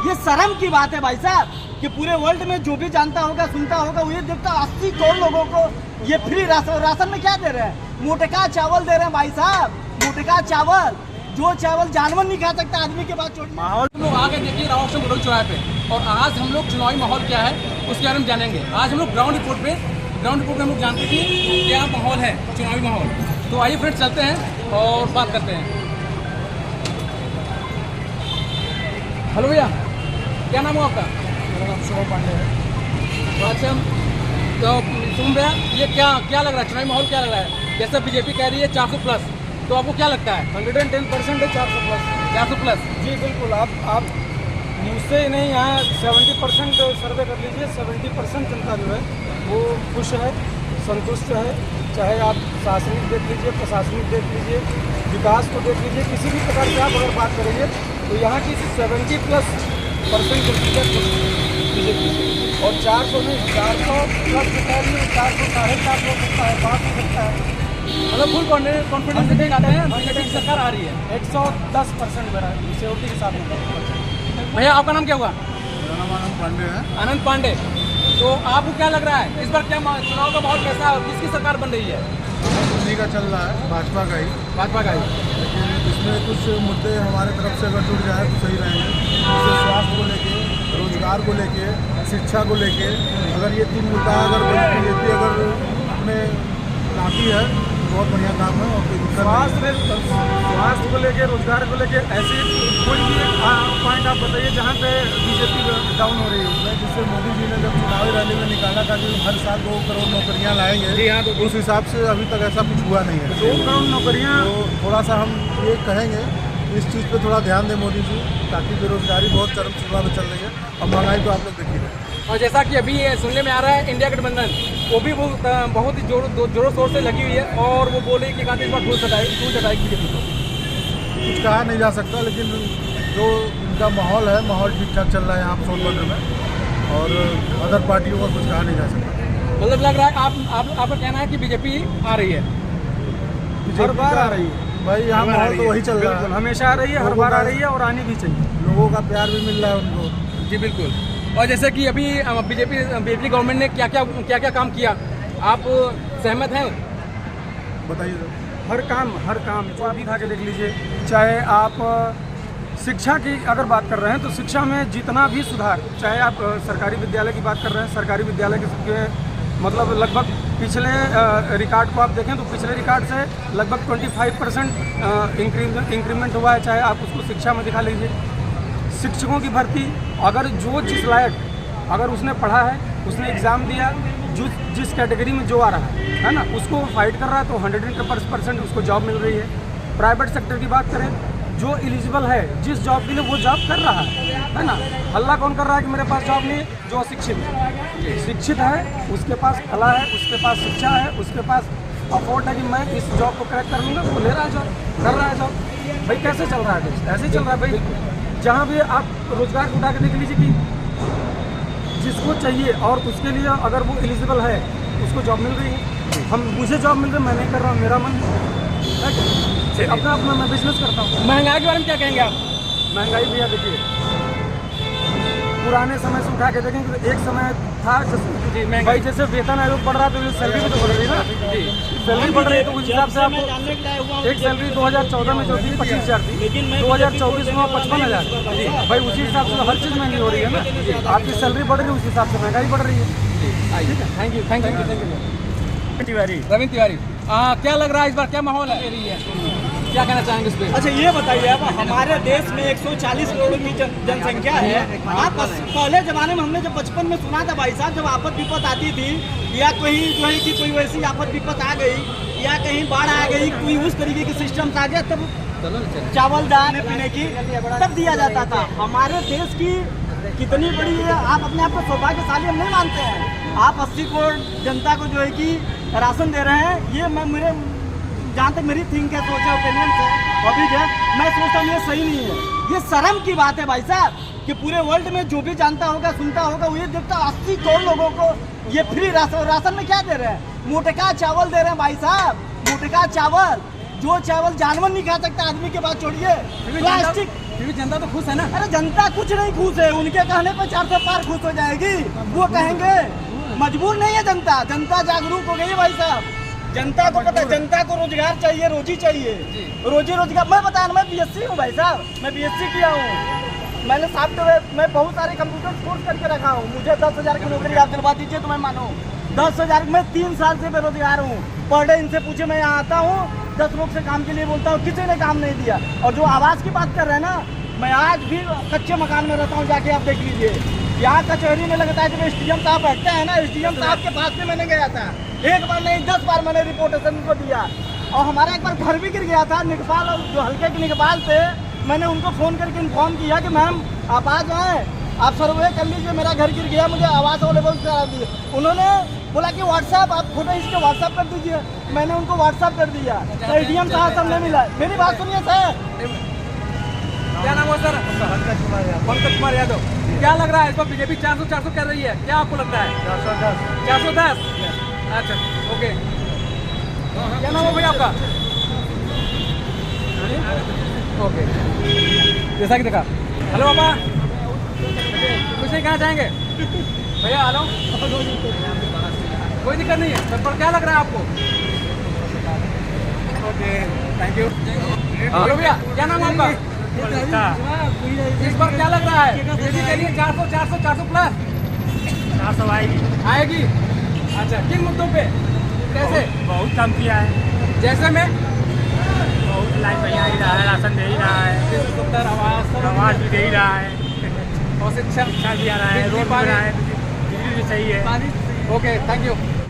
ये शर्म की बात है भाई साहब कि पूरे वर्ल्ड में जो भी जानता होगा सुनता होगा वो ये देखता 80 करोड़ लोगों को ये फ्री राशन में क्या दे रहे हैं, मोटका चावल दे रहे हैं भाई साहब, मोटका चावल, जो चावल जानवर नहीं खा सकता आदमी के बाद छोड़। माहौल हम लोग आगे देखिए रावत बड़ों चौराहे पे, और आज हम लोग चुनावी माहौल क्या है उसके बारे में जानेंगे। आज हम लोग ग्राउंड रिपोर्ट में हम लोग जानते कि क्या माहौल है, चुनावी माहौल। तो आइए फ्रेंड्स चलते हैं और बात करते हैं। हेलो भैया, क्या नाम है आपका? मेरा नाम शुभम पांडे है। अच्छा, तो सुन भैया, ये क्या लग रहा है, चुनावी माहौल क्या लग रहा है? जैसे बीजेपी कह रही है 400 प्लस, तो आपको क्या लगता है? 110% है 400 प्लस। 400 प्लस जी बिल्कुल, आप मुझसे ही नहीं, यहाँ 70% सर्वे कर लीजिए। 70% जनता जो है वो खुश है, संतुष्ट है। चाहे आप शासनिक देख लीजिए, प्रशासनिक देख लीजिए, विकास को देख लीजिए, किसी भी प्रकार से आप अगर बात करेंगे तो यहाँ की 70+% जनता बीजेपी से। और 400 नहीं, 400 प्लस जितना भी 400, 450 हो सकता है, 5 हो सकता है। मतलब फुल कॉन्फिडेंस से कहते हैं बीजेपी की सरकार आ रही है। 110% मेरा सिक्योरिटी के साथ में। भैया आपका नाम क्या हुआ? मेरा नाम आनंद पांडे है। आनंद पांडे। तो आपको क्या लग रहा है इस बार क्या चुनाव का माहौल कैसा है और किसकी सरकार बन रही है? उन्हीं का चल रहा है, भाजपा का ही। भाजपा का ही। लेकिन इसमें कुछ मुद्दे हमारे तरफ से अगर जुड़ जाए तो सही रहेंगे। जैसे स्वास्थ्य को लेके, रोजगार को लेके, शिक्षा को लेके, अगर ये 3 मुद्दा अगर बीजेपी अगर अपने लाती है तो बहुत बढ़िया काम है। और कोई दिक्कत नहीं। स्वास्थ्य को लेके, रोजगार को लेके ऐसी कोई भी पॉइंट आप बताइए जहाँ पे बीजेपी डाउन हो रही है। जिससे मोदी जी ने जब चुनावी रैली में निकाला था कि हर साल 2 करोड़ नौकरियां लाएंगे, जी हाँ, तो उस हिसाब से अभी तक ऐसा कुछ हुआ नहीं है। 2 करोड़ नौकरियाँ। तो थोड़ा सा हम ये कहेंगे इस चीज़ पे थोड़ा ध्यान दें मोदी जी, ताकि बेरोजगारी बहुत चरम सीमा में चल रही है और महंगाई तो आप लोग देख ही रहे हैं। और जैसा कि अभी ये सुनने में आ रहा है इंडिया गठबंधन वो भी बहुत ही जोरों शोर से लगी हुई है, और वो बोले कि इस बार धूल चटाएगी बीजेपी को। कुछ कहा नहीं जा सकता, लेकिन जो इनका माहौल है, माहौल ठीक ठाक चल रहा है यहाँ सोनभद्र में, और अदर पार्टियों का कुछ कहा नहीं जा सकता। मतलब लग रहा है आपका कहना है कि बीजेपी आ रही है, हर बार आ रही है भाई, यहाँ माहौल तो वही चल रहा है, हमेशा आ रही है, हर बार आ रही है और आनी भी चाहिए। लोगों का प्यार भी मिल रहा है उनको। जी बिल्कुल। और जैसे कि अभी बीजेपी गवर्नमेंट ने क्या क्या काम किया, आप सहमत हैं? बताइए। हर काम जो आप उठा के देख लीजिए। चाहे आप शिक्षा की अगर बात कर रहे हैं तो शिक्षा में जितना भी सुधार, चाहे आप सरकारी विद्यालय की बात कर रहे हैं, सरकारी विद्यालय के मतलब लगभग पिछले रिकॉर्ड को आप देखें तो पिछले रिकॉर्ड से लगभग 25% इंक्रीमेंट हुआ है। चाहे आप उसको शिक्षा में दिखा लीजिए। शिक्षकों की भर्ती, अगर जिस लायक अगर उसने पढ़ा है, उसने एग्ज़ाम दिया, जिस कैटेगरी में जो आ रहा है ना, उसको फाइट कर रहा है तो 100% उसको जॉब मिल रही है। प्राइवेट सेक्टर की बात करें, जो एलिजिबल है जिस जॉब के लिए वो जॉब कर रहा है ना। हल्ला कौन कर रहा है कि मेरे पास जॉब नहीं है? जो अशिक्षित है। शिक्षित है, उसके पास कला है, उसके पास शिक्षा है, उसके पास अफोर्ड है कि मैं इस जॉब को क्रैक कर लूँगा, वो ले रहा है जॉब, कर रहा है जॉब। भाई कैसे चल रहा है देश? ऐसे ही चल रहा है भाई। जहाँ भी आप रोजगार को उठा के देख लीजिए कि जिसको चाहिए और उसके लिए अगर वो एलिजिबल है उसको जॉब मिल रही है। मुझे जॉब मिल रही है, मैं नहीं कर रहा हूँ, मेरा मन है अपना मैं बिजनेस करता हूँ। महंगाई के बारे में क्या कहेंगे आप? महंगाई भैया देखिए, पुराने समय से उठा के देखेंगे तो एक समय था भाई जैसे वेतन आयोग बढ़ रहा तो सैलरी भी तो बढ़ रही है ना। जी, सैलरी बढ़ रही है तो उस हिसाब से आपको एक सैलरी 2014 में जो थी 25,000 थी, 2024 में 55,000। भाई उसी हिसाब से हर चीज़ महंगी हो रही है ना। आपकी सैलरी बढ़ रही है, उस हिसाब से महंगाई बढ़ रही है। ठीक है, थैंक यू। तिवारी, रविंद्र तिवारी, क्या लग रहा है इस बार क्या माहौल है, क्या कहना चाहेंगे इस पे? अच्छा ये बताइए, अब हमारे देश में 140 करोड़ की जनसंख्या है। आप पहले जमाने में हमने जब बचपन में सुना था भाई साहब, जब आफत विपत आती थी या कहीं जो है कि कोई वैसी आफत विपत आ गई या कहीं बाढ़ आ गई, कोई उस तरीके के सिस्टम आ गया, तब चावल दाल पीने की तब दिया जाता था। हमारे देश की कितनी बड़ी है, आप अपने आप को सौभाग्यशाली हम नहीं मानते हैं। आप 80 करोड़ जनता को जो है कि राशन दे रहे हैं। ये मेरे जहाँ तक मेरी थिंक है, सोचा ओपिनियन से अभी जो मैं सोचता हूँ ये सही नहीं है। ये शर्म की बात है भाई साहब कि पूरे वर्ल्ड में जो भी जानता होगा सुनता होगा वो ये देखता 80 करोड़ लोगों को ये फ्री राशन में क्या दे रहे हैं, मोटका चावल दे रहे हैं भाई साहब, मोटका चावल, जो चावल जानवर नहीं खा सकता आदमी के पास छोड़िए, फिर भी जनता तो खुश है ना। अरे जनता कुछ नहीं खुश है, उनके कहने पर 400 पार खुश हो जाएगी, वो कहेंगे। मजबूर नहीं है जनता, जनता जागरूक हो गई है भाई साहब। जनता को पता है, जनता को रोजगार चाहिए, रोजी चाहिए, रोजी रोजगार। मैं बता, मैं बीएससी हूँ भाई साहब, मैं बीएससी किया हूँ, मैंने सॉफ्टवेयर मैं बहुत सारे कंप्यूटर कोर्स करके रखा हूँ। मुझे 10,000 की नौकरी आप दिलवा दीजिए तो मैं मानो 10,000। मैं 3 साल से बेरोजगार हूँ। पर डे इनसे पूछे, मैं यहाँ आता हूँ 10 लोग से काम के लिए बोलता हूँ, किसी ने काम नहीं दिया। और जो आवास की बात कर रहे हैं ना, मैं आज भी कच्चे मकान में रहता हूँ, जाके आप देख लीजिए। यहाँ कचहरी में लगता है, जब एसडीएम साहब बैठते हैं ना, एसडीएम साहब के पास में मैंने गया था, एक बार नहीं 10 बार मैंने रिपोर्टेशन को दिया। और हमारा एक बार घर भी गिर गया था, निकपाल, जो हल्के के निकपाल थे, मैंने उनको फ़ोन करके इन्फॉर्म किया कि मैम आप आ जाएँ, आप सर्वे कर लीजिए, मेरा घर गिर गया, मुझे आवास अवेलेबल करा दीजिए। उन्होंने बोला कि व्हाट्सएप, आप फोटो इसके व्हाट्सएप कर दीजिए। मैंने उनको व्हाट्सएप कर दिया, तो एसडीएम साहब से हमने मिला। मेरी बात सुनिए सर। क्या नाम है सर? पंकज कुमार यादव। क्या लग रहा है इस बार बीजेपी 400 कर रही है, क्या आपको लगता है? 410। अच्छा, ओके। क्या नाम है भैया आपका? ओके, जैसा कि देखा। हेलो पापा, कुछ नहीं कहना चाहेंगे भैया? हेलो, कोई दिक्कत नहीं है सर, पर क्या लग रहा है आपको? Okay, thank you. हेलो भैया, क्या नाम है आपका? इस बार क्या लग रहा है बीजेपी के लिए 400 प्लस? 400 आएगी। अच्छा, किन मुद्दों पे, कैसे? बहुत कम किया है, जैसे में बहुत लाइन बढ़िया ही रहा है, राशन दे ही रहा है, आवास भी दे ही रहा है, और शिक्षा भी आ रहा है, रोड भी आ रहा है, बिजली भी सही है। Okay, thank you.